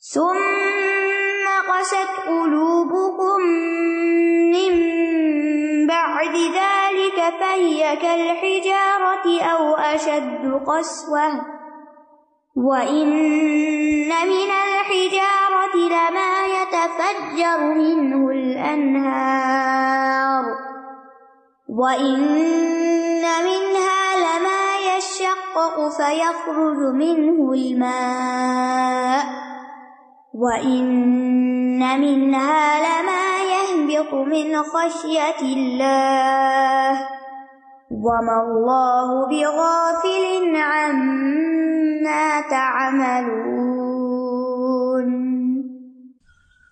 ثم قست قلوبكم من بعد ذلك فهي كالحجارة أو أشد قسوة وإن من الحجارة لما يتفجر منه الأنهار وإن منها لما يشقق فيخرج منه الماء وَإِنَّ مِنْهَا لَمَا يَهْبِطُ مِنْ خَشْيَةِ اللَّهِ وَمَا اللَّهُ بِغَافِلٍ عَمَّا تَعْمَلُونَ۔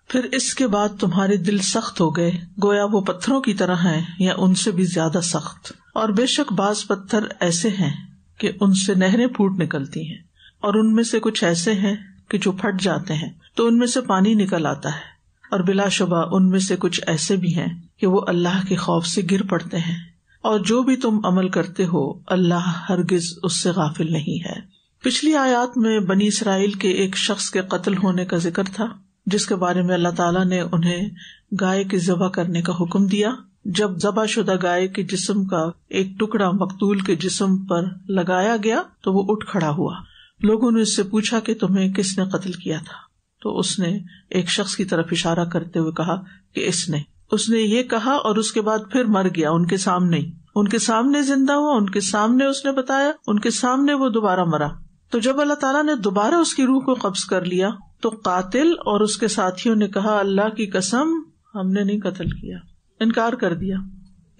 پھر اس کے بعد تمہارے دل سخت ہو گئے، گویا وہ پتھروں کی طرح ہیں یا ان سے بھی زیادہ سخت، اور بے شک بعض پتھر ایسے ہیں کہ ان سے نہریں پھوٹ نکلتی ہیں، اور ان میں سے کچھ ایسے ہیں کہ جو پھٹ جاتے ہیں تو ان میں سے پانی نکل آتا ہے، اور بلا شبہ ان میں سے کچھ ایسے بھی ہیں کہ وہ اللہ کے خوف سے گر پڑتے ہیں، اور جو بھی تم عمل کرتے ہو اللہ ہرگز اس سے غافل نہیں ہے۔ پچھلی آیات میں بنی اسرائیل کے ایک شخص کے قتل ہونے کا ذکر تھا، جس کے بارے میں اللہ تعالیٰ نے انہیں گائے کے ذبح کرنے کا حکم دیا۔ جب ذبح شدہ گائے کے جسم کا ایک ٹکڑا مقتول کے جسم پر لگایا گیا تو وہ اٹھ کھڑا ہوا۔ لوگوں نے اس سے پوچھا کہ تمہیں کس نے قتل کیا تھا؟ تو اس نے ایک شخص کی طرف اشارہ کرتے ہوئے کہا کہ اس نے یہ کہا، اور اس کے بعد پھر مر گیا ان کے سامنے زندہ ہوا، ان کے سامنے اس نے بتایا، ان کے سامنے وہ دوبارہ مرا۔ تو جب اللہ تعالیٰ نے دوبارہ اس کی روح کو قبض کر لیا تو قاتل اور اس کے ساتھیوں نے کہا اللہ کی قسم ہم نے نہیں قتل کیا، انکار کر دیا۔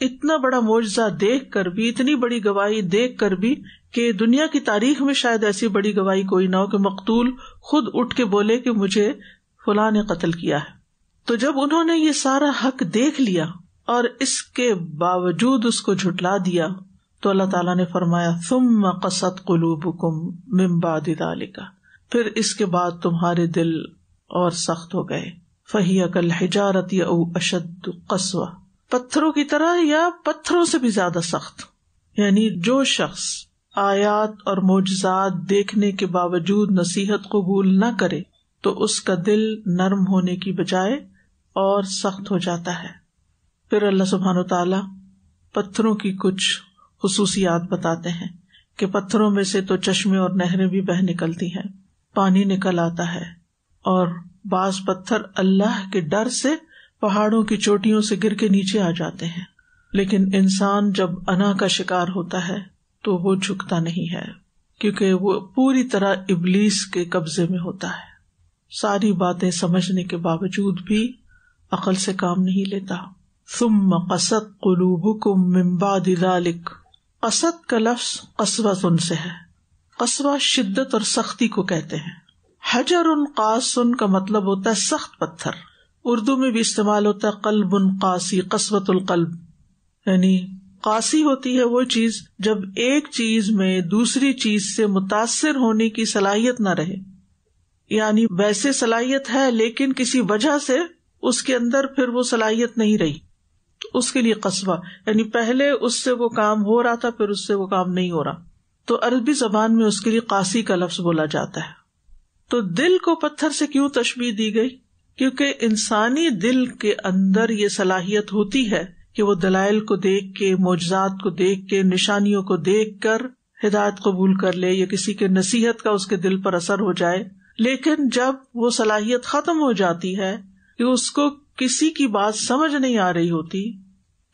اتنا بڑا معجزہ دیکھ کر بھی، اتنی بڑی گواہی دیکھ کر بھی کہ دنیا کی تاریخ میں شاید ایسی بڑی گواہی کوئی نہ ہو کہ مقتول خود اٹھ کے بولے کہ مجھے فلاں نے قتل کیا ہے۔ تو جب انہوں نے یہ سارا حق دیکھ لیا اور اس کے باوجود اس کو جھٹلا دیا تو اللہ تعالیٰ نے فرمایا ثم قست قلوبکم من بعد ذلک، پھر اس کے بعد تمہارے دل اور سخت ہو گئے، فہی کالحجارۃ او اشد قسوہ، پتھروں کی طرح یا پتھروں سے بھی زیادہ سخت۔ یعنی جو شخص آیات اور معجزات دیکھنے کے باوجود نصیحت قبول نہ کرے تو اس کا دل نرم ہونے کی بجائے اور سخت ہو جاتا ہے۔ پھر اللہ سبحانہ وتعالی پتھروں کی کچھ خصوصیات بتاتے ہیں کہ پتھروں میں سے تو چشمے اور نہریں بھی بہہ نکلتی ہیں، پانی نکل آتا ہے، اور بعض پتھر اللہ کے ڈر سے پہاڑوں کی چوٹیوں سے گر کے نیچے آ جاتے ہیں، لیکن انسان جب انا کا شکار ہوتا ہے تو وہ جھکتا نہیں ہے، کیونکہ وہ پوری طرح ابلیس کے قبضے میں ہوتا ہے، ساری باتیں سمجھنے کے باوجود بھی عقل سے کام نہیں لیتا۔ ثم قست قلوبکم من بعد ذلک، قست کا لفظ قسوۃ سے ہے، قسوہ شدت اور سختی کو کہتے ہیں۔ حجر قاس کا مطلب ہوتا ہے سخت پتھر، اردو میں بھی استعمال ہوتا ہے قلب قاسی، قسوۃ القلب، یعنی قاسی ہوتی ہے وہ چیز جب ایک چیز میں دوسری چیز سے متاثر ہونے کی صلاحیت نہ رہے، یعنی ویسے صلاحیت ہے لیکن کسی وجہ سے اس کے اندر پھر وہ صلاحیت نہیں رہی، تو اس کے لیے قسوہ، یعنی پہلے اس سے وہ کام ہو رہا تھا پھر اس سے وہ کام نہیں ہو رہا، تو عربی زبان میں اس کے لیے قاسی کا لفظ بولا جاتا ہے۔ تو دل کو پتھر سے کیوں تشبیہ دی گئی؟ کیونکہ انسانی دل کے اندر یہ صلاحیت ہوتی ہے کہ وہ دلائل کو دیکھ کے، معجزات کو دیکھ کے، نشانیوں کو دیکھ کر ہدایت قبول کر لے یا کسی کے نصیحت کا اس کے دل پر اثر ہو جائے، لیکن جب وہ صلاحیت ختم ہو جاتی ہے کہ اس کو کسی کی بات سمجھ نہیں آ رہی ہوتی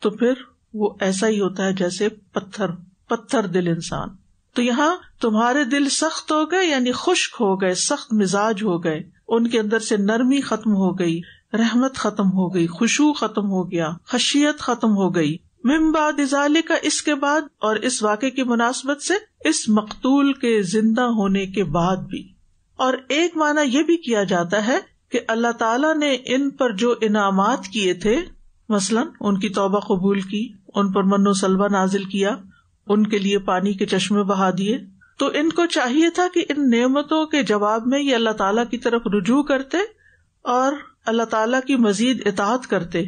تو پھر وہ ایسا ہی ہوتا ہے جیسے پتھر دل انسان۔ تو یہاں تمہارے دل سخت ہو گئے یعنی خشک ہو گئے، سخت مزاج ہو گئے، ان کے اندر سے نرمی ختم ہو گئی، رحمت ختم ہو گئی، خشوع ختم ہو گیا، خشیت ختم ہو گئی۔ من بعد ذالک، اس کے بعد اور اس واقعے کی مناسبت سے اس مقتول کے زندہ ہونے کے بعد بھی۔ اور ایک معنی یہ بھی کیا جاتا ہے کہ اللہ تعالیٰ نے ان پر جو انعامات کیے تھے، مثلاً ان کی توبہ قبول کی، ان پر من و سلوہ نازل کیا، ان کے لیے پانی کے چشمے بہا دیے، تو ان کو چاہیے تھا کہ ان نعمتوں کے جواب میں یہ اللہ تعالیٰ کی طرف رجوع کرتے اور اللہ تعالیٰ کی مزید اطاعت کرتے،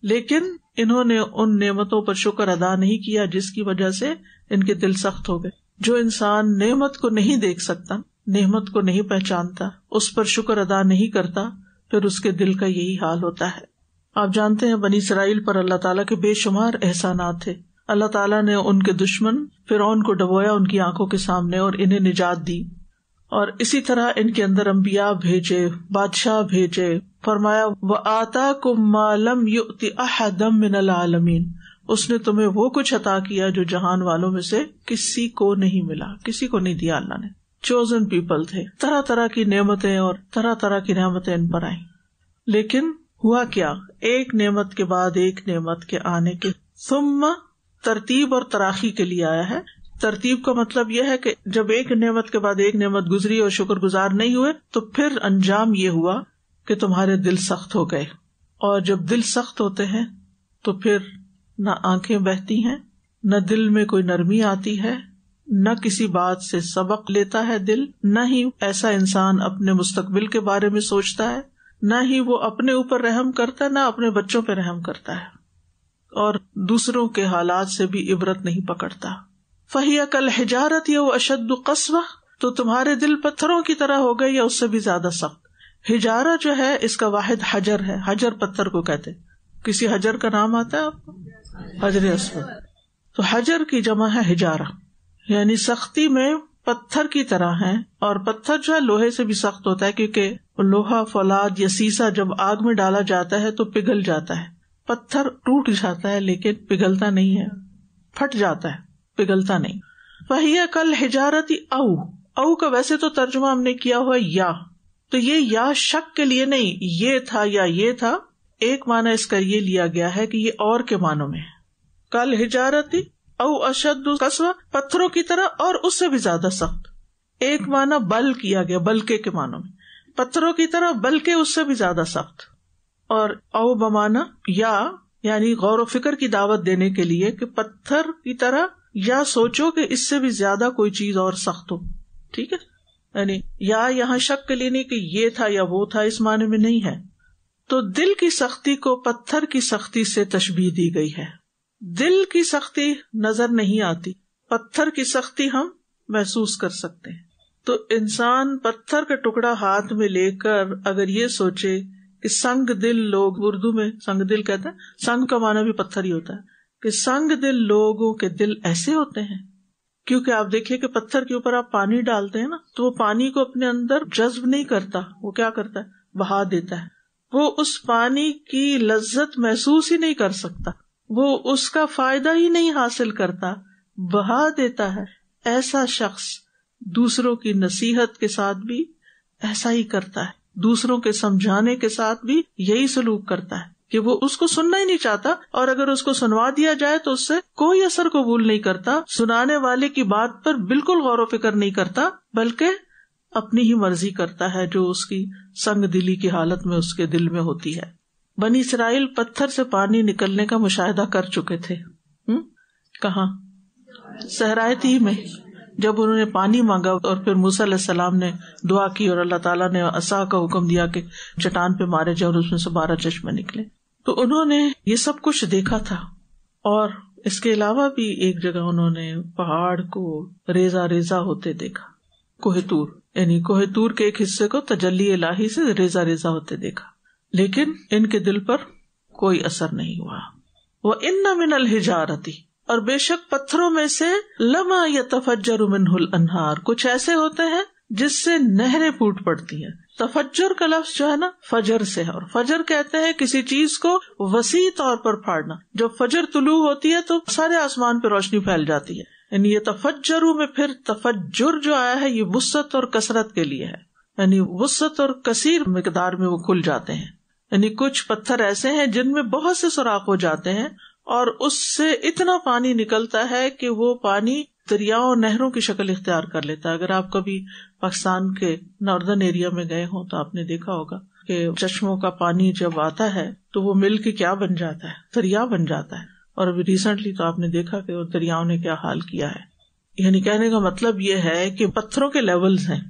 لیکن انہوں نے ان نعمتوں پر شکر ادا نہیں کیا جس کی وجہ سے ان کے دل سخت ہو گئے۔ جو انسان نعمت کو نہیں دیکھ سکتا نعمت کو نہیں پہچانتا، اس پر شکر ادا نہیں کرتا، پھر اس کے دل کا یہی حال ہوتا ہے۔ آپ جانتے ہیں بنی اسرائیل پر اللہ تعالیٰ کے بے شمار احسانات تھے۔ اللہ تعالیٰ نے ان کے دشمن فرعون کو ڈبویا ان کی آنکھوں کے سامنے اور انہیں نجات دی، اور اسی طرح ان کے اندر انبیاء بھیجے، بادشاہ بھیجے۔ فرمایا وَآتَاكُم مَّا لَمْ يُؤْتِ أَحَدًا مِّنَ الْعَالَمِينَ، اس نے تمہیں وہ کچھ عطا کیا جو جہان والوں میں سے کسی کو نہیں ملا، کسی کو نہیں دیا اللہ نے۔ چوزن پیپل تھے، طرح طرح کی نعمتیں اور طرح طرح کی نعمتیں ان پر آئیں، لیکن ہوا کیا؟ ایک نعمت کے بعد ایک نعمت کے آنے کے ثم ترتیب اور تراخی کے لیے آیا ہے۔ ترتیب کا مطلب یہ ہے کہ جب ایک نعمت کے بعد ایک نعمت گزری اور شکر گزار نہیں ہوئے تو پھر انجام یہ ہوا کہ تمہارے دل سخت ہو گئے، اور جب دل سخت ہوتے ہیں تو پھر نہ آنکھیں بہتی ہیں، نہ دل میں کوئی نرمی آتی ہے، نہ کسی بات سے سبق لیتا ہے دل، نہ ہی ایسا انسان اپنے مستقبل کے بارے میں سوچتا ہے، نہ ہی وہ اپنے اوپر رحم کرتا ہے، نہ اپنے بچوں پہ رحم کرتا ہے، اور دوسروں کے حالات سے بھی عبرت نہیں پکڑتا۔ فَهِيَ كَالْحِجَارَةِ أَوْ أَشَدُّ قَسْوَةً، تو تمہارے دل پتھروں کی طرح ہو گئے یا اس سے بھی زیادہ سخت۔ حجارہ جو ہے اس کا واحد حجر ہے، حجر پتھر کو کہتے۔ کسی حجر کا نام آتا ہے آپ کو؟ حجر اسود۔ تو حجر کی جمع ہے حجارہ، یعنی سختی میں پتھر کی طرح ہے، اور پتھر جو ہے لوہے سے بھی سخت ہوتا ہے، کیونکہ لوہا، فولاد یا سیسا جب آگ میں ڈالا جاتا ہے تو پگھل جاتا ہے۔ پتھر ٹوٹ جاتا ہے لیکن پگھلتا نہیں ہے، پھٹ جاتا ہے، پگھلتا نہیں۔ فَهِيَ كَالْحِجَارَةِ او کا ویسے تو ترجمہ ہم نے کیا ہوا یا، تو یہ یا شک کے لیے نہیں، یہ تھا یا یہ تھا، ایک معنی اس کا یہ لیا گیا ہے کہ یہ اور کے معنوں میں ہے۔ كَالْحِجَارَةِ او اشد قسوہ، پتھروں کی طرح اور اس سے بھی زیادہ سخت۔ ایک معنی بل کیا گیا، بلکہ کے معنوں میں، پتھروں کی طرح بلکہ اس سے بھی زیادہ سخت، اور او بمعنی یا، یعنی غور و فکر کی دعوت دینے کے لیے کہ پتھر کی طرح، یا سوچو کہ اس سے بھی زیادہ کوئی چیز اور سخت ہو۔ ٹھیک ہے، یعنی یا یہاں شک کے لیے نہیں کہ یہ تھا یا وہ تھا، اس معنی میں نہیں ہے۔ تو دل کی سختی کو پتھر کی سختی سے تشبیہ دی گئی ہے۔ دل کی سختی نظر نہیں آتی، پتھر کی سختی ہم محسوس کر سکتے ہیں۔ تو انسان پتھر کا ٹکڑا ہاتھ میں لے کر اگر یہ سوچے کہ سنگ دل لوگ، اردو میں سنگ دل کہتے ہیں، سنگ کا معنی بھی پتھر ہی ہوتا ہے، کہ سنگ دل لوگوں کے دل ایسے ہوتے ہیں۔ کیونکہ آپ دیکھیے کہ پتھر کے اوپر آپ پانی ڈالتے ہیں نا، تو وہ پانی کو اپنے اندر جذب نہیں کرتا، وہ کیا کرتا ہے؟ بہا دیتا ہے۔ وہ اس پانی کی لذت محسوس ہی نہیں کر سکتا، وہ اس کا فائدہ ہی نہیں حاصل کرتا، بہا دیتا ہے۔ ایسا شخص دوسروں کی نصیحت کے ساتھ بھی ایسا ہی کرتا ہے، دوسروں کے سمجھانے کے ساتھ بھی یہی سلوک کرتا ہے کہ وہ اس کو سننا ہی نہیں چاہتا، اور اگر اس کو سنوا دیا جائے تو اس سے کوئی اثر قبول نہیں کرتا، سنانے والے کی بات پر بالکل غور و فکر نہیں کرتا، بلکہ اپنی ہی مرضی کرتا ہے جو اس کی سنگ دلی کی حالت میں اس کے دل میں ہوتی ہے۔ بنی اسرائیل پتھر سے پانی نکلنے کا مشاہدہ کر چکے تھے۔ کہاں؟ صحرائے تیہ میں، جب انہوں نے پانی مانگا اور پھر موسیٰ علیہ السلام نے دعا کی اور اللہ تعالیٰ نے عصا کا حکم دیا کہ چٹان پہ مارے جائے اور اس میں سے 12 چشمے نکلے، تو انہوں نے یہ سب کچھ دیکھا تھا۔ اور اس کے علاوہ بھی ایک جگہ انہوں نے پہاڑ کو ریزہ ریزہ ہوتے دیکھا، کوہ طور، یعنی کوہ طور کے ایک حصے کو تجلی الہی سے ریزہ ریزہ ہوتے دیکھا، لیکن ان کے دل پر کوئی اثر نہیں ہوا۔ وَإِنَّ مِنَ الْحِجَارَةِ، اور بے شک پتھروں میں سے لَمَا يَتَفَجَّرُ مِنْهُ الْأَنْهَارُ، کچھ ایسے ہوتے ہیں جس سے نہریں پھوٹ پڑتی ہیں۔ تفجر کا لفظ جو ہے نا فجر سے ہے، اور فجر کہتے ہیں کسی چیز کو وسیع طور پر پھاڑنا۔ جب فجر طلوع ہوتی ہے تو سارے آسمان پہ روشنی پھیل جاتی ہے، یعنی یہ تفجرو میں پھر تفجر جو آیا ہے یہ وسعت اور کثرت کے لیے ہے، یعنی وسعت اور کثیر مقدار میں وہ کھل جاتے ہیں۔ یعنی کچھ پتھر ایسے ہیں جن میں بہت سے سوراخ ہو جاتے ہیں اور اس سے اتنا پانی نکلتا ہے کہ وہ پانی دریاؤں نہروں کی شکل اختیار کر لیتا ہے۔ اگر آپ کبھی پاکستان کے ناردرن ایریا میں گئے ہوں تو آپ نے دیکھا ہوگا کہ چشموں کا پانی جب آتا ہے تو وہ مل کے کیا بن جاتا ہے؟ دریا بن جاتا ہے۔ اور ابھی ریسنٹلی تو آپ نے دیکھا کہ وہ دریاؤں نے کیا حال کیا ہے۔ یعنی کہنے کا مطلب یہ ہے کہ پتھروں کے لیولز ہیں۔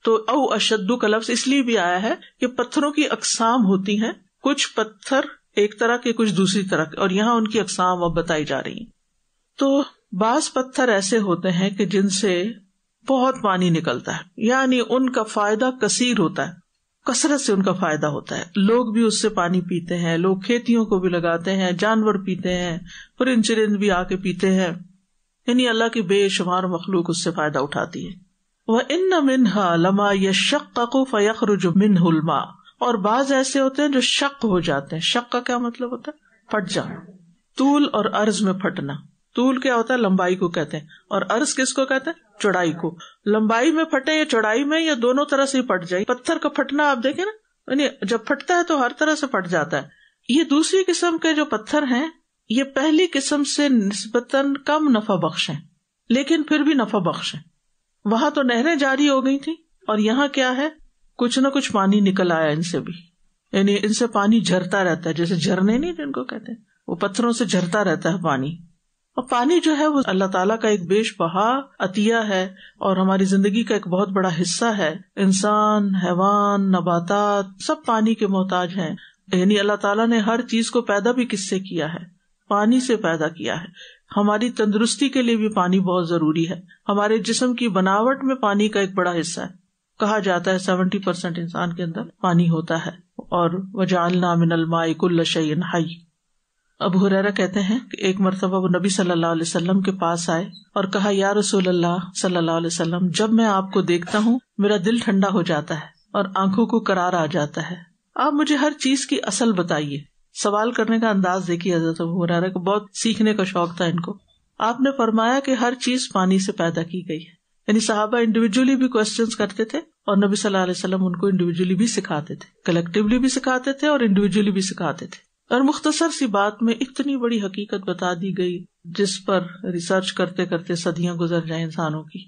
تو او اشدو کا لفظ اس لیے بھی آیا ہے کہ پتھروں کی اقسام ہوتی ہیں، کچھ پتھر ایک طرح کے کچھ دوسری طرح کے، اور یہاں ان کی اقسام اب بتائی جا رہی ہیں۔ تو بعض پتھر ایسے ہوتے ہیں کہ جن سے بہت پانی نکلتا ہے، یعنی ان کا فائدہ کثیر ہوتا ہے، کثرت سے ان کا فائدہ ہوتا ہے. لوگ بھی اس سے پانی پیتے ہیں، لوگ کھیتیوں کو بھی لگاتے ہیں، جانور پیتے ہیں، پرند چرند بھی آ کے پیتے ہیں، یعنی اللہ کی بے شمار مخلوق اس سے فائدہ اٹھاتی ہے. وَإِنَّ مِنْهَا لَمَا يَشَّقَّقُ فَيَخْرُجُ مِنْهُ الْمَاءُ، اور بعض ایسے ہوتے ہیں جو شق ہو جاتے ہیں. شق کا کیا مطلب ہوتا ہے؟ پھٹ جانا. طول اور عرض میں پھٹنا. طول کیا ہوتا ہے؟ لمبائی کو کہتے ہیں، اور عرض کس کو کہتے ہیں؟ چوڑائی کو. لمبائی میں پھٹے یا چوڑائی میں، یا دونوں طرح سے پھٹ جائے. پتھر کا پھٹنا آپ دیکھیں نا، یعنی جب پھٹتا ہے تو ہر طرح سے پھٹ جاتا ہے. یہ دوسری قسم کے جو پتھر ہیں یہ پہلی قسم سے نسبتاً کم نفع بخش ہیں، لیکن پھر بھی نفع بخش ہیں. وہاں تو نہریں جاری ہو گئی تھی، اور یہاں کیا ہے؟ کچھ نہ کچھ پانی نکل آیا ان سے بھی، یعنی ان سے پانی جھرتا رہتا ہے، جیسے جھرنے نہیں جن کو کہتے ہیں، وہ پتھروں سے جھرتا رہتا ہے پانی. اور پانی جو ہے وہ اللہ تعالیٰ کا ایک بیش بہا عطیہ ہے، اور ہماری زندگی کا ایک بہت بڑا حصہ ہے. انسان، حیوان، نباتات سب پانی کے محتاج ہیں. یعنی اللہ تعالیٰ نے ہر چیز کو پیدا بھی کس سے کیا ہے؟ پانی سے پیدا کیا ہے. ہماری تندرستی کے لیے بھی پانی بہت ضروری ہے. ہمارے جسم کی بناوٹ میں پانی کا ایک بڑا حصہ ہے. کہا جاتا ہے 70% انسان کے اندر پانی ہوتا ہے. اور وَجَعَلْنَا مِنَ الْمَاءِ كُلَّ شَيْءٍ حَيٍّ. ابو ہریرہ کہتے ہیں کہ ایک مرتبہ وہ نبی صلی اللہ علیہ وسلم کے پاس آئے اور کہا، یا رسول اللہ صلی اللہ علیہ وسلم، جب میں آپ کو دیکھتا ہوں میرا دل ٹھنڈا ہو جاتا ہے اور آنکھوں کو قرار آ جاتا ہے. آپ مجھے ہر چیز کی اصل بتائیے. سوال کرنے کا انداز دیکھیے حضرت ابو ہریرہ کو، بہت سیکھنے کا شوق تھا ان کو. آپ نے فرمایا کہ ہر چیز پانی سے پیدا کی گئی ہے. یعنی صحابہ انڈیویجولی بھی کوسچنز کرتے تھے، اور نبی صلی اللہ علیہ وسلم ان کو انڈیویجولی بھی سکھاتے تھے، کلیکٹیولی بھی سکھاتے تھے اور انڈیویجولی بھی سکھاتے تھے. اور مختصر سی بات میں اتنی بڑی حقیقت بتا دی گئی جس پر ریسرچ کرتے کرتے صدیاں گزر جائیں انسانوں کی،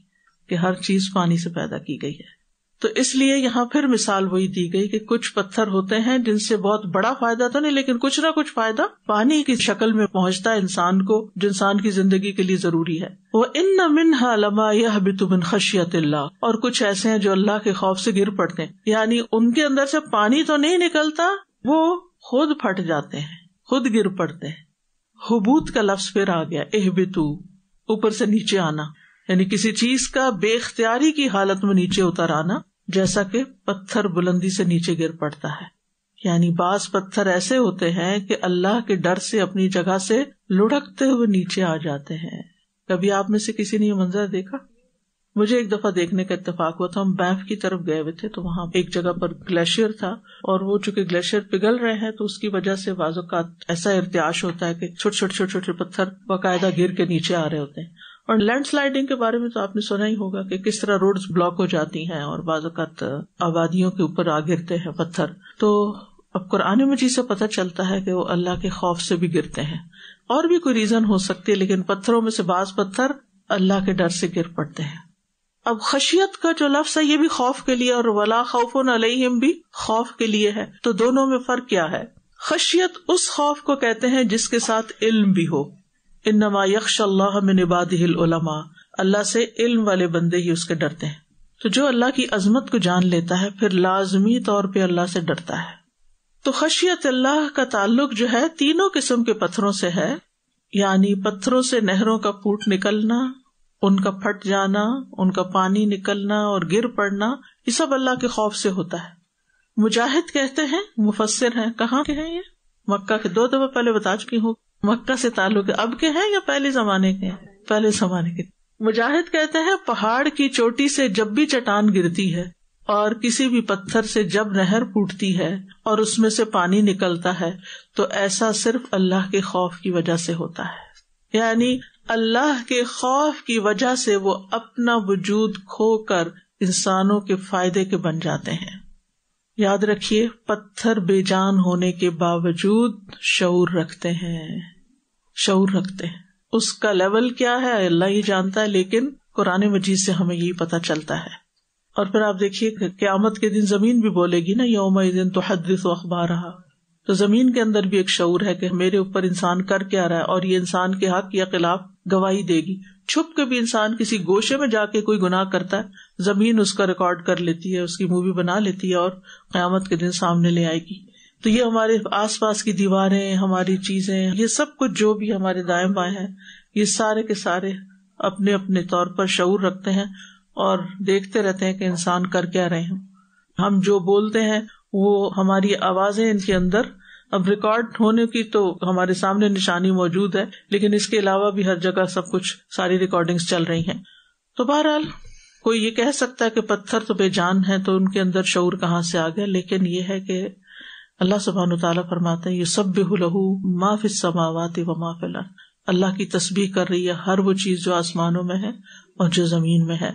کہ ہر چیز پانی سے پیدا کی گئی ہے. تو اس لیے یہاں پھر مثال وہی دی گئی کہ کچھ پتھر ہوتے ہیں جن سے بہت بڑا فائدہ تو نہیں، لیکن کچھ نہ کچھ فائدہ پانی کی شکل میں پہنچتا ہے انسان کو، جو انسان کی زندگی کے لیے ضروری ہے. وَإِنَّ مِنْهَا لَمَا يَهْبِطُ مِنْ خَشْيَةِ اللَّهِ، اور کچھ ایسے ہیں جو اللہ کے خوف سے گر پڑتے ہیں. یعنی ان کے اندر سے پانی تو نہیں نکلتا، وہ خود پھٹ جاتے ہیں، خود گر پڑتے ہیں. حبوط کا لفظ پھر آ گیا، اہبتو، اوپر سے نیچے آنا، یعنی کسی چیز کا بے اختیاری کی حالت میں نیچے اتر آنا، جیسا کہ پتھر بلندی سے نیچے گر پڑتا ہے. یعنی بعض پتھر ایسے ہوتے ہیں کہ اللہ کے ڈر سے اپنی جگہ سے لڑکتے ہوئے نیچے آ جاتے ہیں. کبھی آپ میں سے کسی نے یہ منظر دیکھا؟ مجھے ایک دفعہ دیکھنے کا اتفاق ہوا تھا. ہم بینف کی طرف گئے ہوئے تھے، تو وہاں ایک جگہ پر گلیشیئر تھا، اور وہ چونکہ گلیشیئر پگھل رہے ہیں تو اس کی وجہ سے بعض اوقات ایسا ارتعاش ہوتا ہے کہ چھوٹے چھوٹے پتھر باقاعدہ گر کے نیچے آ رہے ہوتے ہیں. اور لینڈ سلائڈنگ کے بارے میں تو آپ نے سنا ہی ہوگا کہ کس طرح روڈز بلاک ہو جاتی ہیں اور بعض اوقات آبادیوں کے اوپر آ گرتے ہیں پتھر. تو اب قرآن مجید سے پتہ چلتا ہے کہ وہ اللہ کے خوف سے بھی گرتے ہیں. اور بھی کوئی ریزن ہو سکتی ہے، لیکن پتھروں میں سے بعض پتھر اللہ کے ڈر سے گر پڑتے ہیں. اب خشیت کا جو لفظ ہے یہ بھی خوف کے لیے، اور ولا خوف علیہم بھی خوف کے لیے ہے. تو دونوں میں فرق کیا ہے؟ خشیت اس خوف کو کہتے ہیں جس کے ساتھ علم بھی ہو. انما یخشی اللہ من عبادہ العلماء، اللہ سے علم والے بندے ہی اس کے ڈرتے ہیں. تو جو اللہ کی عظمت کو جان لیتا ہے پھر لازمی طور پہ اللہ سے ڈرتا ہے. تو خشیت اللہ کا تعلق جو ہے تینوں قسم کے پتھروں سے ہے، یعنی پتھروں سے نہروں کا پھوٹ نکلنا، ان کا پھٹ جانا، ان کا پانی نکلنا اور گر پڑنا، یہ سب اللہ کے خوف سے ہوتا ہے. مجاہد کہتے ہیں، مفسر ہیں، کہاں کے ہیں یہ؟ مکہ کے. 2 دفعہ پہلے بتا چکی ہوں. مکہ سے تعلق ہے، اب کے ہیں یا پہلے زمانے کے ہیں؟ پہلے زمانے کے. مجاہد کہتے ہیں پہاڑ کی چوٹی سے جب بھی چٹان گرتی ہے اور کسی بھی پتھر سے جب نہر پھوٹتی ہے اور اس میں سے پانی نکلتا ہے تو ایسا صرف اللہ کے خوف کی وجہ سے ہوتا ہے. یعنی اللہ کے خوف کی وجہ سے وہ اپنا وجود کھو کر انسانوں کے فائدے کے بن جاتے ہیں. یاد رکھیے، پتھر بے جان ہونے کے باوجود شعور رکھتے ہیں، شعور رکھتے ہیں. اس کا لیول کیا ہے اللہ ہی جانتا ہے، لیکن قرآن مجید سے ہمیں یہی پتہ چلتا ہے. اور پھر آپ دیکھیے کہ قیامت کے دن زمین بھی بولے گی نا، یومئذ تحدث اخبارہا. تو زمین کے اندر بھی ایک شعور ہے کہ میرے اوپر انسان کر کیا رہا ہے، اور یہ انسان کے حق یا خلاف گواہی دے گی. چھپ کے بھی انسان کسی گوشے میں جا کے کوئی گناہ کرتا ہے، زمین اس کا ریکارڈ کر لیتی ہے، اس کی مووی بنا لیتی ہے اور قیامت کے دن سامنے لے آئے گی. تو یہ ہمارے آس پاس کی دیواریں، ہماری چیزیں، یہ سب کچھ جو بھی ہمارے دائیں بائیں ہیں، یہ سارے کے سارے اپنے اپنے طور پر شعور رکھتے ہیں اور دیکھتے رہتے ہیں کہ انسان کر کیا رہے ہیں. ہم جو بولتے ہیں وہ ہماری آوازیں ان کے اندر اب ریکارڈ ہونے کی تو ہمارے سامنے نشانی موجود ہے، لیکن اس کے علاوہ بھی ہر جگہ سب کچھ ساری ریکارڈنگز چل رہی ہیں. تو بہرحال کوئی یہ کہہ سکتا ہے کہ پتھر تو بے جان ہے تو ان کے اندر شعور کہاں سے آ گیا، لیکن یہ ہے کہ اللہ سبحانہ وتعالیٰ فرماتے ہیں یسبح لہ ما فی السماوات و ما فی الارض، اللہ کی تسبیح کر رہی ہے ہر وہ چیز جو آسمانوں میں ہے اور جو زمین میں ہے.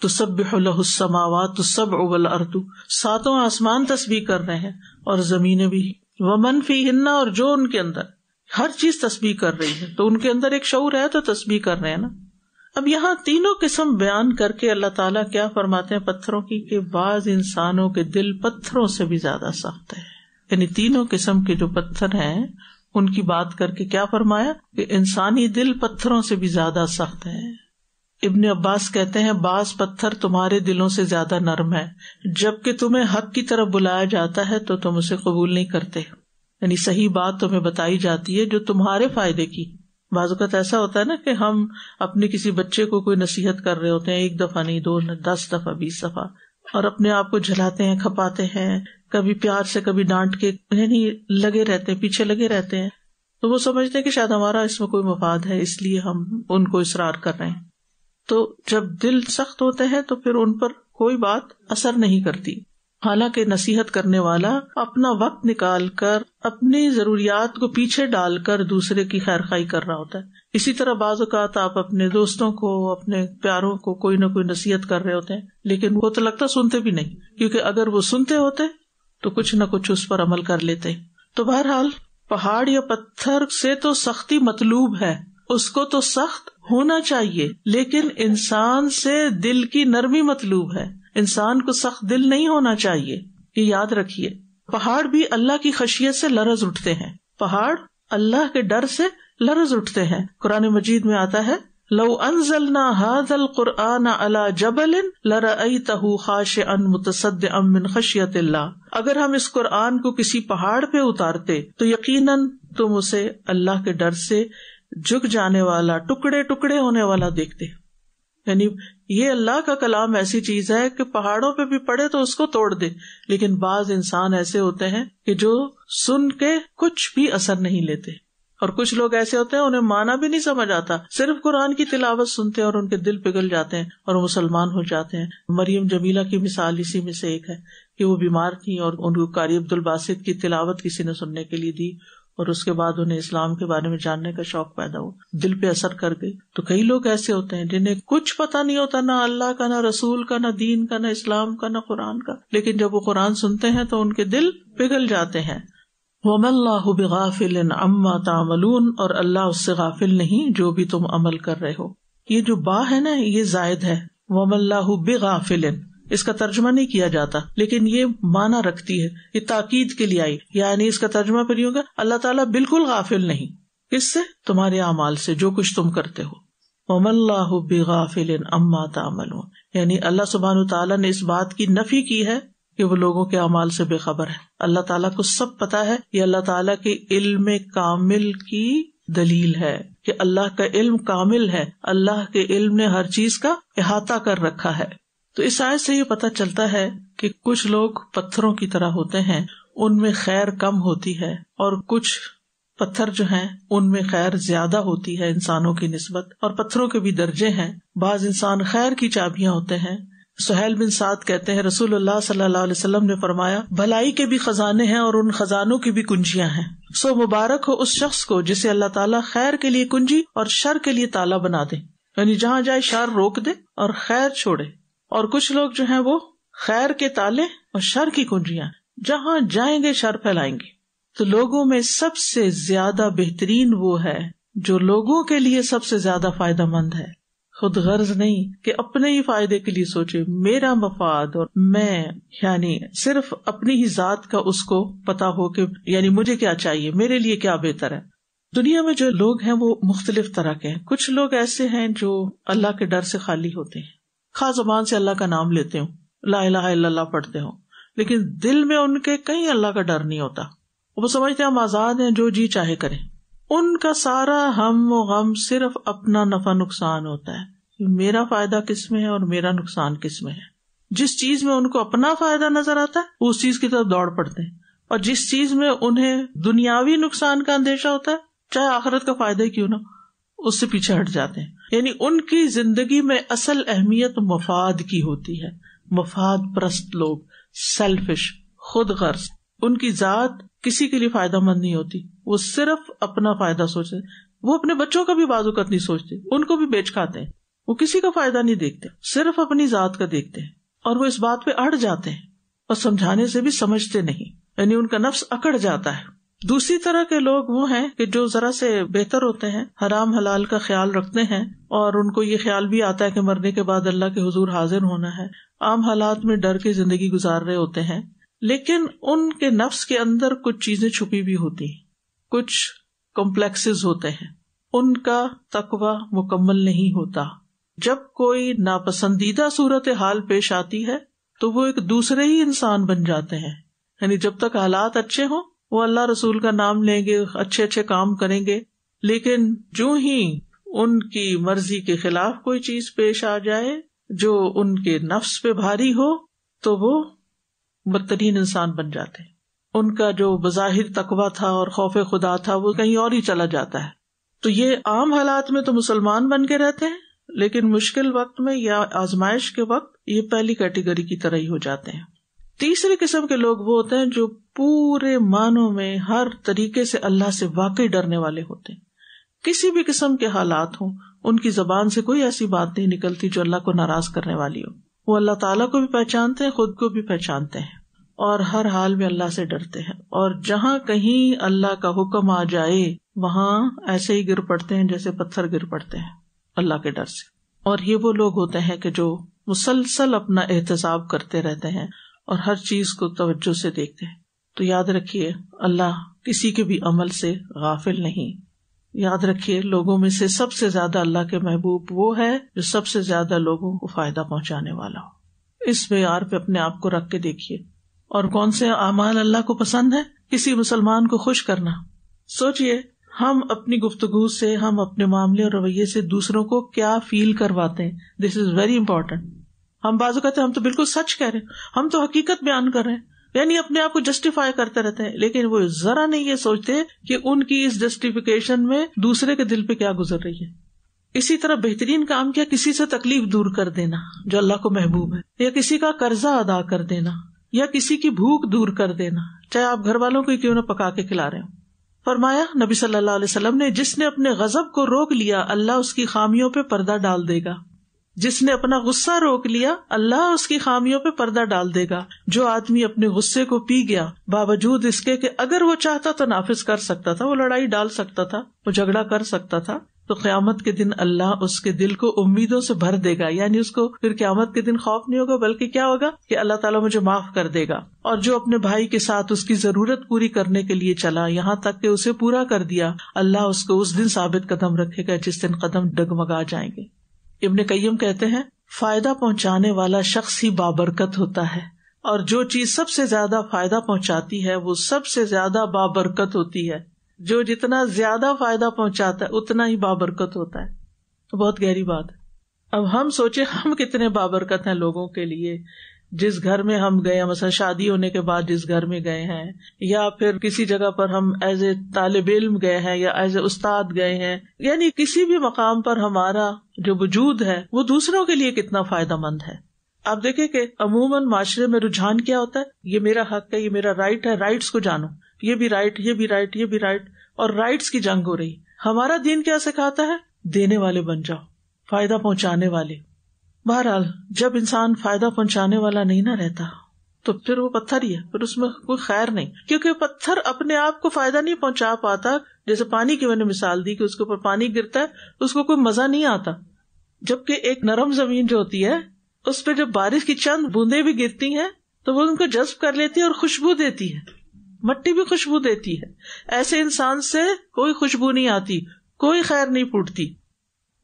تسبح لہ السماوات السبع والارض، ساتوں آسمان تسبیح کر رہے ہیں اور زمینیں بھی، ومن فیہن، اور جو ان کے اندر، ہر چیز تسبیح کر رہی ہے. تو ان کے اندر ایک شعور ہے تو تسبیح کر رہے ہیں نا. اب یہاں تینوں قسم بیان کر کے اللہ تعالیٰ کیا فرماتے ہیں پتھروں کی، کہ بعض انسانوں کے دل پتھروں سے بھی زیادہ سخت ہے. یعنی تینوں قسم کے جو پتھر ہیں ان کی بات کر کے کیا فرمایا کہ انسانی دل پتھروں سے بھی زیادہ سخت ہے. ابن عباس کہتے ہیں بعض پتھر تمہارے دلوں سے زیادہ نرم ہے، جبکہ تمہیں حق کی طرف بلایا جاتا ہے تو تم اسے قبول نہیں کرتے. یعنی صحیح بات تمہیں بتائی جاتی ہے جو تمہارے فائدے کی. بعض اوقات ایسا ہوتا ہے نا کہ ہم اپنے کسی بچے کو کوئی نصیحت کر رہے ہوتے ہیں، ایک دفعہ نہیں، 2 10 دفعہ 20 دفعہ، اور اپنے آپ کو جھلاتے ہیں، کھپاتے ہیں، کبھی پیار سے کبھی ڈانٹ کے، یعنی لگے رہتے ہیں، پیچھے لگے رہتے ہیں. تو وہ سمجھتے ہیں کہ شاید ہمارا اس میں کوئی مفاد ہے، اس لیے ہم ان کو اصرار کر رہے ہیں. تو جب دل سخت ہوتے ہیں تو پھر ان پر کوئی بات اثر نہیں کرتی. حالانکہ نصیحت کرنے والا اپنا وقت نکال کر اپنی ضروریات کو پیچھے ڈال کر دوسرے کی خیر خواہی کر رہا ہوتا ہے. اسی طرح بعض اوقات آپ اپنے دوستوں کو، اپنے پیاروں کو کوئی نہ کوئی نصیحت کر رہے ہوتے ہیں، لیکن وہ تو لگتا سنتے بھی نہیں، کیونکہ اگر وہ سنتے ہوتے تو کچھ نہ کچھ اس پر عمل کر لیتے. تو بہرحال پہاڑ یا پتھر سے تو سختی مطلوب ہے، اس کو تو سخت ہونا چاہیے، لیکن انسان سے دل کی نرمی مطلوب ہے. انسان کو سخت دل نہیں ہونا چاہیے، یہ یاد رکھیے. پہاڑ بھی اللہ کی خشیت سے لرز اٹھتے ہیں، پہاڑ اللہ کے ڈر سے لرز اٹھتے ہیں. قرآن مجید میں آتا ہے لو انزلنا هذا القرآن على جبل لرأيته خاشعا متصدعا من خشیت اللہ، اگر ہم اس قرآن کو کسی پہاڑ پہ اتارتے تو یقیناً تم اسے اللہ کے ڈر سے جھک جانے والا، ٹکڑے ٹکڑے ہونے والا دیکھتے. یعنی یہ اللہ کا کلام ایسی چیز ہے کہ پہاڑوں پہ بھی پڑے تو اس کو توڑ دے. لیکن بعض انسان ایسے ہوتے ہیں کہ جو سن کے کچھ بھی اثر نہیں لیتے، اور کچھ لوگ ایسے ہوتے ہیں انہیں معنی بھی نہیں سمجھ آتا، صرف قرآن کی تلاوت سنتے ہیں اور ان کے دل پگھل جاتے ہیں اور وہ مسلمان ہو جاتے ہیں. مریم جمیلہ کی مثال اسی میں سے ایک ہے کہ وہ بیمار تھی اور ان کو قاری عبد الباسط کی تلاوت کسی نے سننے کے لیے دی، اور اس کے بعد انہیں اسلام کے بارے میں جاننے کا شوق پیدا ہوا، دل پہ اثر کر گئی. تو کئی لوگ ایسے ہوتے ہیں جنہیں کچھ پتہ نہیں ہوتا، نہ اللہ کا، نہ رسول کا، نہ دین کا، نہ اسلام کا، نہ قرآن کا، لیکن جب وہ قرآن سنتے ہیں تو ان کے دل پگھل جاتے ہیں. وَمَا اللَّهُ بِغَافِلٍ عَمَّا تَعْمَلُونَ، اور اللہ اس سے غافل نہیں جو بھی تم عمل کر رہے ہو. یہ جو با ہے نا یہ زائد ہے، وَمَا اللَّهُ بِغَافِلٍ، اس کا ترجمہ نہیں کیا جاتا لیکن یہ معنی رکھتی ہے، یہ تاکید کے لیے آئی. یعنی اس کا ترجمہ پھر یوں گا اللہ تعالیٰ بالکل غافل نہیں، کس سے؟ تمہارے اعمال سے، جو کچھ تم کرتے ہو. وَمَا اللَّهُ بِغَافِلٍ عَمَّا تَعْمَلُونَ، یعنی اللہ سبحانہ تعالیٰ نے اس بات کی نفی کی ہے کہ وہ لوگوں کے اعمال سے بے خبر ہے. اللہ تعالیٰ کو سب پتا ہے. یہ اللہ تعالیٰ کے علم کامل کی دلیل ہے کہ اللہ کا علم کامل ہے، اللہ کے علم نے ہر چیز کا احاطہ کر رکھا ہے. تو اس آیت سے یہ پتہ چلتا ہے کہ کچھ لوگ پتھروں کی طرح ہوتے ہیں، ان میں خیر کم ہوتی ہے، اور کچھ پتھر جو ہیں ان میں خیر زیادہ ہوتی ہے انسانوں کی نسبت. اور پتھروں کے بھی درجے ہیں، بعض انسان خیر کی چابیاں ہوتے ہیں. سہیل بن سعد کہتے ہیں رسول اللہ صلی اللہ علیہ وسلم نے فرمایا بھلائی کے بھی خزانے ہیں اور ان خزانوں کی بھی کنجیاں ہیں. سو مبارک ہو اس شخص کو جسے اللہ تعالیٰ خیر کے لیے کنجی اور شر کے لیے تالا بنا دے. یعنی جہاں جائے شر روک دے اور خیر چھوڑے. اور کچھ لوگ جو ہیں وہ خیر کے تالے اور شر کی کنجیاں، جہاں جائیں گے شر پھیلائیں گے. تو لوگوں میں سب سے زیادہ بہترین وہ ہے جو لوگوں کے لیے سب سے زیادہ فائدہ مند ہے، خود غرض نہیں کہ اپنے ہی فائدے کے لیے سوچے، میرا مفاد اور میں، یعنی صرف اپنی ہی ذات کا اس کو پتا ہو کہ یعنی مجھے کیا چاہیے، میرے لیے کیا بہتر ہے. دنیا میں جو لوگ ہیں وہ مختلف طرح کے ہیں. کچھ لوگ ایسے ہیں جو اللہ کے ڈر سے خالی ہوتے ہیں، خاص زبان سے اللہ کا نام لیتے ہوں، لا الہ الا اللہ پڑھتے ہوں، لیکن دل میں ان کے کہیں اللہ کا ڈر نہیں ہوتا. وہ سمجھتے ہیں ہم آزاد ہیں، جو جی چاہے کریں. ان کا سارا ہم و غم صرف اپنا نفع نقصان ہوتا ہے. میرا فائدہ کس میں ہے اور میرا نقصان کس میں ہے. جس چیز میں ان کو اپنا فائدہ نظر آتا ہے وہ اس چیز کی طرف دوڑ پڑتے ہیں، اور جس چیز میں انہیں دنیاوی نقصان کا اندیشہ ہوتا ہے، چاہے آخرت کا فائدہ ہی کیوں نہ، اس سے پیچھے ہٹ جاتے ہیں. یعنی ان کی زندگی میں اصل اہمیت مفاد کی ہوتی ہے. مفاد پرست لوگ، سیلفش، خود غرض، ان کی ذات کسی کے لیے فائدہ مند نہیں ہوتی، وہ صرف اپنا فائدہ سوچتے. وہ اپنے بچوں کا بھی بعض اوقات نہیں سوچتے، ان کو بھی بیچ کھاتے ہیں، وہ کسی کا فائدہ نہیں دیکھتے، صرف اپنی ذات کا دیکھتے ہیں، اور وہ اس بات پہ اڑ جاتے ہیں اور سمجھانے سے بھی سمجھتے نہیں، یعنی ان کا نفس اکڑ جاتا ہے. دوسری طرح کے لوگ وہ ہیں کہ جو ذرا سے بہتر ہوتے ہیں، حرام حلال کا خیال رکھتے ہیں، اور ان کو یہ خیال بھی آتا ہے کہ مرنے کے بعد اللہ کے حضور حاضر ہونا ہے، عام حالات میں ڈر کے زندگی گزار رہے ہوتے ہیں، لیکن ان کے نفس کے اندر کچھ چیزیں چھپی بھی ہوتی ہیں، کچھ کمپلیکسز ہوتے ہیں، ان کا تقوی مکمل نہیں ہوتا. جب کوئی ناپسندیدہ صورتحال پیش آتی ہے تو وہ ایک دوسرے ہی انسان بن جاتے ہیں. یعنی جب تک حالات اچھے ہوں وہ اللہ رسول کا نام لیں گے، اچھے اچھے کام کریں گے، لیکن جو ہی ان کی مرضی کے خلاف کوئی چیز پیش آ جائے جو ان کے نفس پہ بھاری ہو تو وہ بدترین انسان بن جاتے ہیں. ان کا جو بظاہر تقویٰ تھا اور خوف خدا تھا وہ کہیں اور ہی چلا جاتا ہے. تو یہ عام حالات میں تو مسلمان بن کے رہتے ہیں، لیکن مشکل وقت میں یا آزمائش کے وقت یہ پہلی کیٹیگری کی طرح ہی ہو جاتے ہیں. تیسری قسم کے لوگ وہ ہوتے ہیں جو پورے معنوں میں ہر طریقے سے اللہ سے واقعی ڈرنے والے ہوتے ہیں. کسی بھی قسم کے حالات ہوں، ان کی زبان سے کوئی ایسی بات نہیں نکلتی جو اللہ کو ناراض کرنے والی ہو. وہ اللہ تعالیٰ کو بھی پہچانتے ہیں، خود کو بھی پہچانتے ہیں، اور ہر حال میں اللہ سے ڈرتے ہیں. اور جہاں کہیں اللہ کا حکم آ جائے وہاں ایسے ہی گر پڑتے ہیں جیسے پتھر گر پڑتے ہیں اللہ کے ڈر سے. اور یہ وہ لوگ ہوتے ہیں کہ جو مسلسل اپنا احتساب کرتے رہتے ہیں اور ہر چیز کو توجہ سے دیکھتے ہیں. تو یاد رکھیے اللہ کسی کے بھی عمل سے غافل نہیں. یاد رکھیے لوگوں میں سے سب سے زیادہ اللہ کے محبوب وہ ہے جو سب سے زیادہ لوگوں کو فائدہ پہنچانے والا ہو. اس معیار پہ اپنے آپ کو رکھ کے دیکھیے. اور کون سے اعمال اللہ کو پسند ہے؟ کسی مسلمان کو خوش کرنا. سوچئے ہم اپنی گفتگو سے، ہم اپنے معاملے اور رویے سے دوسروں کو کیا فیل کرواتے ہیں. دس از ویری امپورٹنٹ. ہم بعض اوقات ہم تو بالکل سچ کہہ رہے ہیں، ہم تو حقیقت بیان کر رہے ہیں، یعنی اپنے آپ کو جسٹیفائی کرتے رہتے ہیں، لیکن وہ ذرا نہیں یہ سوچتے کہ ان کی اس جسٹیفیکیشن میں دوسرے کے دل پہ کیا گزر رہی ہے. اسی طرح بہترین کام کیا، کسی سے تکلیف دور کر دینا جو اللہ کو محبوب ہے، یا کسی کا قرضہ ادا کر دینا، یا کسی کی بھوک دور کر دینا، چاہے آپ گھر والوں کو کیوں نہ پکا کے کھلا رہے ہوں. فرمایا نبی صلی اللہ علیہ وسلم نے، جس نے اپنے غضب کو روک لیا اللہ اس کی خامیوں پہ پردہ ڈال دے گا. جس نے اپنا غصہ روک لیا اللہ اس کی خامیوں پہ پردہ ڈال دے گا. جو آدمی اپنے غصے کو پی گیا باوجود اس کے کہ اگر وہ چاہتا تو نافذ کر سکتا تھا، وہ لڑائی ڈال سکتا تھا، وہ جھگڑا کر سکتا تھا، تو قیامت کے دن اللہ اس کے دل کو امیدوں سے بھر دے گا. یعنی اس کو پھر قیامت کے دن خوف نہیں ہوگا، بلکہ کیا ہوگا کہ اللہ تعالیٰ مجھے معاف کر دے گا. اور جو اپنے بھائی کے ساتھ اس کی ضرورت پوری کرنے کے لیے چلا یہاں تک کہ اسے پورا کر دیا، اللہ اس کو اس دن ثابت قدم رکھے گا جس دن قدم ڈگمگا جائیں گے. ابن قیم کہتے ہیں فائدہ پہنچانے والا شخص ہی بابرکت ہوتا ہے، اور جو چیز سب سے زیادہ فائدہ پہنچاتی ہے وہ سب سے زیادہ بابرکت ہوتی ہے. جو جتنا زیادہ فائدہ پہنچاتا ہے اتنا ہی بابرکت ہوتا ہے. تو بہت گہری بات ہے. اب ہم سوچے ہم کتنے بابرکت ہیں لوگوں کے لیے. جس گھر میں ہم گئے ہیں، مثلا شادی ہونے کے بعد جس گھر میں گئے ہیں، یا پھر کسی جگہ پر ہم ایز اے طالب علم گئے ہیں یا ایز اے استاد گئے ہیں، یعنی کسی بھی مقام پر ہمارا جو وجود ہے وہ دوسروں کے لیے کتنا فائدہ مند ہے. آپ دیکھیں کہ عموماً معاشرے میں رجحان کیا ہوتا ہے، یہ میرا حق ہے، یہ میرا رائٹ ہے، رائٹس کو جانو، یہ بھی رائٹ، یہ بھی رائٹ، یہ بھی رائٹ، اور رائٹس کی جنگ ہو رہی. ہمارا دین کیا سکھاتا ہے؟ دینے والے بن جاؤ، فائدہ پہنچانے والے. بہرحال جب انسان فائدہ پہنچانے والا نہیں نہ رہتا تو پھر وہ پتھر ہی ہے، پھر اس میں کوئی خیر نہیں، کیونکہ پتھر اپنے آپ کو فائدہ نہیں پہنچا پاتا. جیسے پانی کی میں نے مثال دی کہ اس کے اوپر پانی گرتا ہے اس کو کوئی مزہ نہیں آتا، جبکہ ایک نرم زمین جو ہوتی ہے اس پہ جب بارش کی چند بوندیں بھی گرتی ہیں تو وہ ان کو جذب کر لیتی ہے اور خوشبو دیتی ہے. مٹی بھی خوشبو دیتی ہے. ایسے انسان سے کوئی خوشبو نہیں آتی، کوئی خیر نہیں پھوٹتی.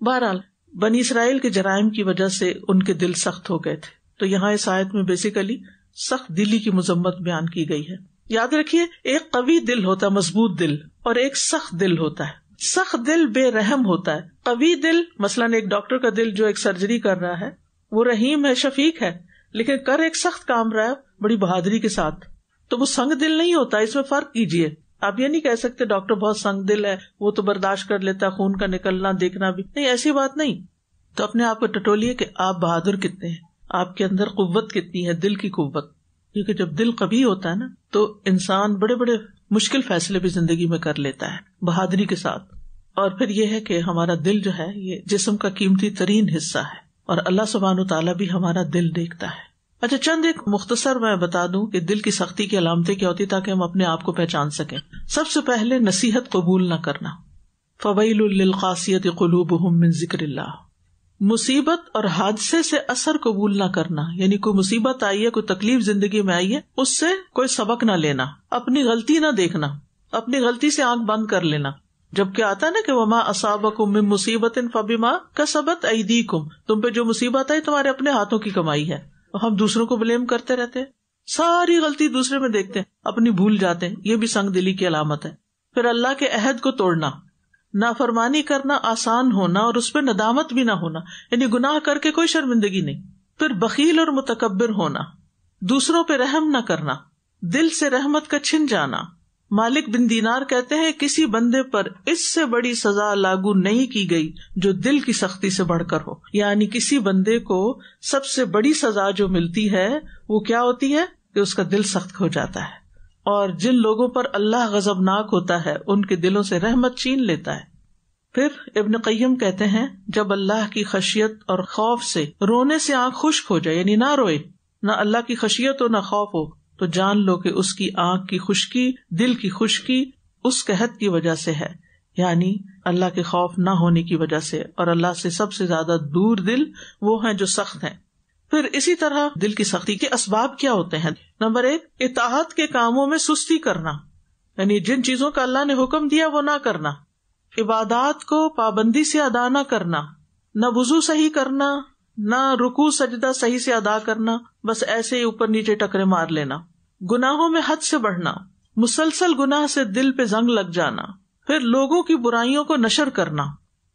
بہرحال بنی اسرائیل کے جرائم کی وجہ سے ان کے دل سخت ہو گئے تھے. تو یہاں اس آیت میں بیسیکلی سخت دلی کی مذمت بیان کی گئی ہے. یاد رکھیے ایک قوی دل ہوتا ہے، مضبوط دل، اور ایک سخت دل ہوتا ہے. سخت دل بے رحم ہوتا ہے. قوی دل، مثلاً ایک ڈاکٹر کا دل جو ایک سرجری کر رہا ہے وہ رحیم ہے، شفیق ہے، لیکن کر ایک سخت کام رہا ہے بڑی بہادری کے ساتھ، تو وہ سنگ دل نہیں ہوتا. اس میں فرق کیجیے. آپ یہ نہیں کہہ سکتے ڈاکٹر بہت سنگ دل ہے، وہ تو برداشت کر لیتا ہے خون کا نکلنا دیکھنا بھی نہیں، ایسی بات نہیں. تو اپنے آپ کو ٹٹولیے کہ آپ بہادر کتنے ہیں، آپ کے اندر قوت کتنی ہے، دل کی قوت. کیونکہ جب دل قوی ہوتا ہے نا تو انسان بڑے بڑے مشکل فیصلے بھی زندگی میں کر لیتا ہے بہادری کے ساتھ. اور پھر یہ ہے کہ ہمارا دل جو ہے یہ جسم کا قیمتی ترین حصہ ہے، اور اللہ سبحانہ وتعالیٰ بھی ہمارا دل دیکھتا ہے. اچھا، چند ایک مختصر میں بتا دوں کہ دل کی سختی کی علامتیں کیا ہوتی تاکہ ہم اپنے آپ کو پہچان سکیں. سب سے پہلے نصیحت قبول نہ کرنا. فویل للقاسیۃ قلوبہم من ذکر اللہ. مصیبت اور حادثے سے اثر قبول نہ کرنا، یعنی کوئی مصیبت آئی ہے، کوئی تکلیف زندگی میں آئی ہے، اس سے کوئی سبق نہ لینا، اپنی غلطی نہ دیکھنا، اپنی غلطی سے آنکھ بند کر لینا. جبکہ آتا ہے نا کہ وما اصابکم من مصیبت فبما کسبت ایدیکم، تم پہ جو مصیبت آئی تمہارے اپنے ہاتھوں کی کمائی ہے. ہم دوسروں کو بلیم کرتے رہتے ہیں، ساری غلطی دوسرے میں دیکھتے ہیں، اپنی بھول جاتے ہیں. یہ بھی سنگ دلی کی علامت ہے. پھر اللہ کے عہد کو توڑنا، نافرمانی کرنا آسان ہونا اور اس پہ ندامت بھی نہ ہونا، یعنی گناہ کر کے کوئی شرمندگی نہیں. پھر بخیل اور متکبر ہونا، دوسروں پہ رحم نہ کرنا، دل سے رحمت کا چھن جانا. مالک بن دینار کہتے ہیں کسی بندے پر اس سے بڑی سزا لاگو نہیں کی گئی جو دل کی سختی سے بڑھ کر ہو. یعنی کسی بندے کو سب سے بڑی سزا جو ملتی ہے وہ کیا ہوتی ہے کہ اس کا دل سخت ہو جاتا ہے. اور جن لوگوں پر اللہ غضبناک ہوتا ہے ان کے دلوں سے رحمت چھین لیتا ہے. پھر ابن قیم کہتے ہیں جب اللہ کی خشیت اور خوف سے رونے سے آنکھ خشک ہو جائے، یعنی نہ روئے، نہ اللہ کی خشیت ہو نہ خوف ہو، تو جان لو کہ اس کی آنکھ کی خشکی، دل کی خشکی اس قحط کی وجہ سے ہے، یعنی اللہ کے خوف نہ ہونے کی وجہ سے. اور اللہ سے سب سے زیادہ دور دل وہ ہیں جو سخت ہیں. پھر اسی طرح دل کی سختی کے اسباب کیا ہوتے ہیں؟ نمبر 1، اطاعت کے کاموں میں سستی کرنا، یعنی جن چیزوں کا اللہ نے حکم دیا وہ نہ کرنا. عبادات کو پابندی سے ادا نہ کرنا، نہ وضو صحیح کرنا، نہ رکوع سجدہ صحیح سے ادا کرنا، بس ایسے ہی اوپر نیچے ٹکرے مار لینا. گناہوں میں حد سے بڑھنا، مسلسل گناہ سے دل پہ زنگ لگ جانا. پھر لوگوں کی برائیوں کو نشر کرنا،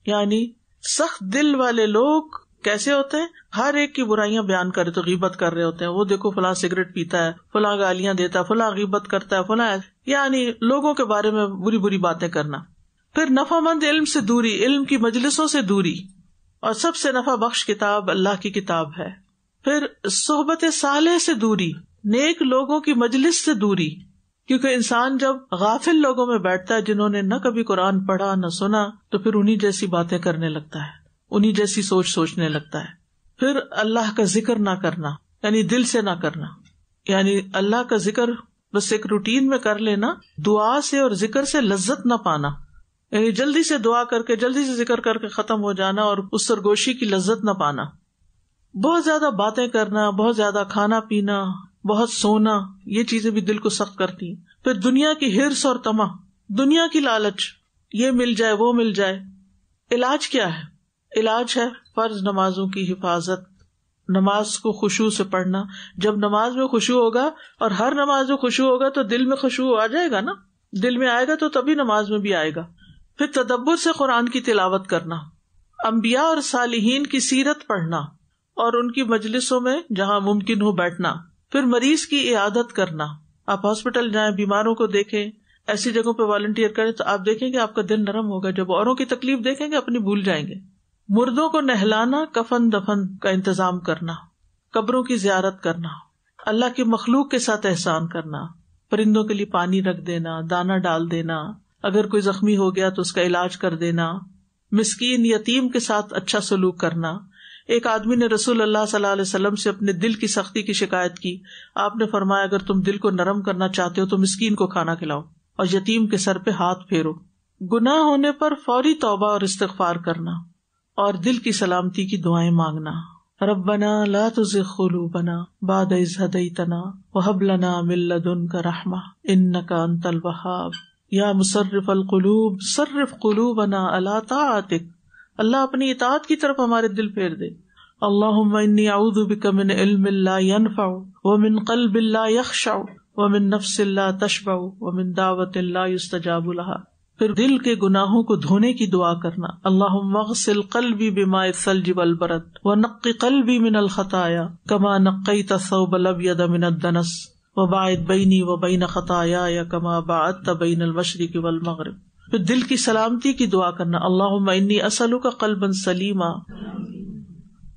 یعنی سخت دل والے لوگ کیسے ہوتے ہیں، ہر ایک کی برائیاں بیان کرے تو غیبت کر رہے ہوتے ہیں. وہ دیکھو فلاں سگریٹ پیتا ہے، فلاں گالیاں دیتا ہے، فلاں غیبت کرتا ہے، فلاں، یعنی لوگوں کے بارے میں بری بری باتیں کرنا. پھر نفع مند علم سے دوری، علم کی مجلسوں سے دوری، اور سب سے نفع بخش کتاب اللہ کی کتاب ہے. پھر صحبت صالح سے دوری، نیک لوگوں کی مجلس سے دوری، کیونکہ انسان جب غافل لوگوں میں بیٹھتا ہے جنہوں نے نہ کبھی قرآن پڑھا نہ سنا تو پھر انہی جیسی باتیں کرنے لگتا ہے، انہی جیسی سوچ سوچنے لگتا ہے. پھر اللہ کا ذکر نہ کرنا، یعنی دل سے نہ کرنا، یعنی اللہ کا ذکر بس ایک روٹین میں کر لینا، دعا سے اور ذکر سے لذت نہ پانا، یعنی جلدی سے دعا کر کے جلدی سے ذکر کر کے ختم ہو جانا اور اس سرگوشی کی لذت نہ پانا. بہت زیادہ باتیں کرنا، بہت زیادہ کھانا پینا، بہت سونا، یہ چیزیں بھی دل کو سخت کرتی ہیں. پھر دنیا کی حرص اور طمع، دنیا کی لالچ، یہ مل جائے وہ مل جائے. علاج کیا ہے؟ علاج ہے فرض نمازوں کی حفاظت، نماز کو خشوع سے پڑھنا. جب نماز میں خشوع ہوگا، اور ہر نماز میں خشوع ہوگا تو دل میں خشوع آ جائے گا نا، دل میں آئے گا تو تبھی نماز میں بھی آئے گا. پھر تدبر سے قرآن کی تلاوت کرنا، انبیاء اور صالحین کی سیرت پڑھنا اور ان کی مجلسوں میں جہاں ممکن ہو بیٹھنا. پھر مریض کی عیادت کرنا، آپ ہاسپٹل جائیں، بیماروں کو دیکھیں، ایسی جگہوں پہ والنٹیئر کریں تو آپ دیکھیں گے آپ کا دل نرم ہوگا. جب اوروں کی تکلیف دیکھیں گے اپنی بھول جائیں گے. مردوں کو نہلانا، کفن دفن کا انتظام کرنا، قبروں کی زیارت کرنا، اللہ کی مخلوق کے ساتھ احسان کرنا، پرندوں کے لیے پانی رکھ دینا، دانا ڈال دینا، اگر کوئی زخمی ہو گیا تو اس کا علاج کر دینا، مسکین یتیم کے ساتھ اچھا سلوک کرنا. ایک آدمی نے رسول اللہ صلی اللہ علیہ وسلم سے اپنے دل کی سختی کی شکایت کی. آپ نے فرمایا اگر تم دل کو نرم کرنا چاہتے ہو تو مسکین کو کھانا کھلاؤ اور یتیم کے سر پہ ہاتھ پھیرو. گناہ ہونے پر فوری توبہ اور استغفار کرنا اور دل کی سلامتی کی دعائیں مانگنا. ربنا لا تزغ قلوبنا بعد اذ ہدیتنا وہب لنا من لدنک رحمہ انک انت الوہاب. یا مصرف القلوب صرف قلوبنا علی طاعتک، اللہ اپنی اطاعت کی طرف ہمارے دل پھیر دے. اللہم انی اعوذ بک من علم لا ینفع ومن قلب لا یخشع ومن نفس لا تشبع ومن دعوت لا یستجاب لها. پھر دل کے گناہوں کو دھونے کی دعا کرنا، اللہم اغسل قلبی بماء الثلج والبرد ونقی قلبی من الخطایا کما نقیت الثوب الابیض من الدنس وباعد بینی وبین خطایایا کما باعدت بین المشرق والمغرب۔ پھر دل کی سلامتی کی دعا کرنا، اللہم انی اسألک قلبا سلیما۔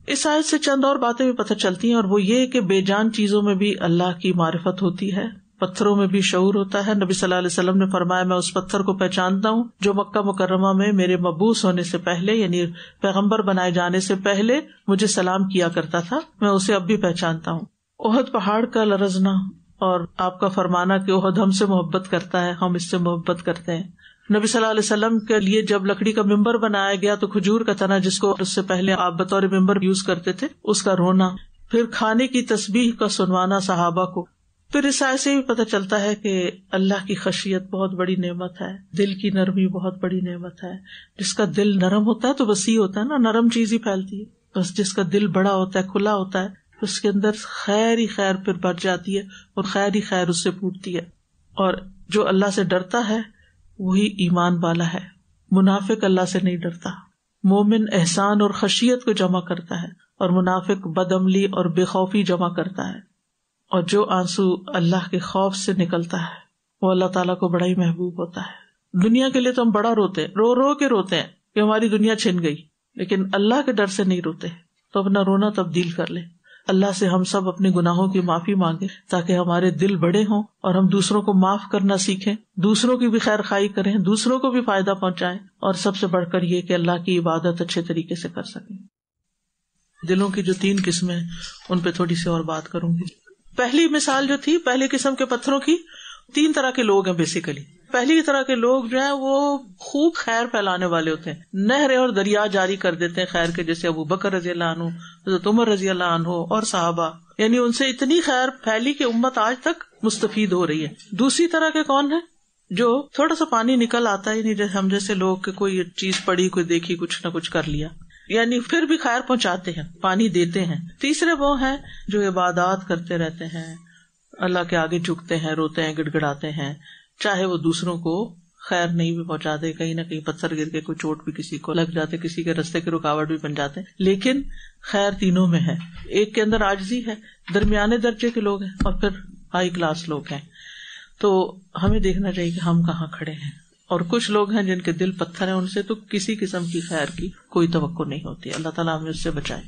اس آیت سے چند اور باتیں بھی پتہ چلتی ہیں، اور وہ یہ کہ بے جان چیزوں میں بھی اللہ کی معرفت ہوتی ہے، پتھروں میں بھی شعور ہوتا ہے۔ نبی صلی اللہ علیہ وسلم نے فرمایا میں اس پتھر کو پہچانتا ہوں جو مکہ مکرمہ میں میرے مبعوث ہونے سے پہلے، یعنی پیغمبر بنائے جانے سے پہلے مجھے سلام کیا کرتا تھا، میں اسے اب بھی پہچانتا ہوں۔ احد پہاڑ کا لرزنا اور آپ کا فرمانا کہ احد ہم سے محبت کرتا ہے، ہم اس سے محبت کرتے ہیں۔ نبی صلی اللہ علیہ وسلم کے لیے جب لکڑی کا ممبر بنایا گیا تو کھجور کا تنا جس کو اس سے پہلے آپ بطور ممبر یوز کرتے تھے اس کا رونا، پھر کھانے کی تسبیح کا سنوانا صحابہ کو۔ پھر اس آیت سے بھی پتہ چلتا ہے کہ اللہ کی خشیت بہت بڑی نعمت ہے، دل کی نرمی بہت بڑی نعمت ہے۔ جس کا دل نرم ہوتا ہے تو وسیع ہوتا ہے نا، نرم چیز ہی پھیلتی ہے، بس جس کا دل بڑا ہوتا ہے، کھلا ہوتا ہے، اس کے اندر خیر ہی خیر پھر بڑھ جاتی ہے اور خیر ہی خیر اس سے پھوٹتی ہے۔ اور جو اللہ سے ڈرتا ہے وہی ایمان والا ہے، منافق اللہ سے نہیں ڈرتا۔ مومن احسان اور خشیت کو جمع کرتا ہے اور منافق بدعملی اور بے خوفی جمع کرتا ہے۔ اور جو آنسو اللہ کے خوف سے نکلتا ہے وہ اللہ تعالیٰ کو بڑا ہی محبوب ہوتا ہے۔ دنیا کے لیے تو ہم بڑا روتے ہیں، رو رو کے روتے ہیں کہ ہماری دنیا چھن گئی، لیکن اللہ کے ڈر سے نہیں روتے، تو اپنا رونا تبدیل کر لیں۔ اللہ سے ہم سب اپنے گناہوں کی معافی مانگیں تاکہ ہمارے دل بڑے ہوں اور ہم دوسروں کو معاف کرنا سیکھیں، دوسروں کی بھی خیر خواہی کریں، دوسروں کو بھی فائدہ پہنچائیں، اور سب سے بڑھ کر یہ کہ اللہ کی عبادت اچھے طریقے سے کر سکیں۔ دلوں کی جو 3 قسمیں ہیں ان پہ تھوڑی سی اور بات کروں گی۔ پہلی مثال جو تھی پہلی قسم کے پتھروں کی، 3 طرح کے لوگ ہیں بیسیکلی۔ پہلی طرح کے لوگ جو ہیں وہ خوب خیر پھیلانے والے ہوتے ہیں، نہریں اور دریا جاری کر دیتے ہیں خیر کے، جیسے ابو بکر رضی اللہ عنہ، حضرت عمر رضی اللہ عنہ اور صحابہ، یعنی ان سے اتنی خیر پھیلی کہ امت آج تک مستفید ہو رہی ہے۔ دوسری طرح کے کون ہیں؟ جو تھوڑا سا پانی نکل آتا ہے، یعنی ہم جیسے لوگ کہ کوئی چیز پڑی، کوئی دیکھی، کچھ نہ کچھ کر لیا، یعنی پھر بھی خیر پہنچاتے ہیں، پانی دیتے ہیں۔ تیسرے وہ ہیں جو عبادات کرتے رہتے ہیں، اللہ کے آگے جھکتے ہیں، روتے ہیں، گڑ گڑاتے ہیں، چاہے وہ دوسروں کو خیر نہیں بھی پہنچاتے، کہیں نہ کہیں پتھر گر کے کوئی چوٹ بھی کسی کو لگ جاتے، کسی کے رستے کی رکاوٹ بھی بن جاتے، لیکن خیر تینوں میں ہے۔ ایک کے اندر عاجزی ہے، درمیانے درجے کے لوگ ہیں، اور پھر ہائی کلاس لوگ ہیں۔ تو ہمیں دیکھنا چاہیے کہ ہم کہاں کھڑے ہیں۔ اور کچھ لوگ ہیں جن کے دل پتھر ہیں، ان سے تو کسی قسم کی خیر کی کوئی توقع نہیں ہوتی۔ اللہ تعالیٰ ہمیں اس سے بچائے۔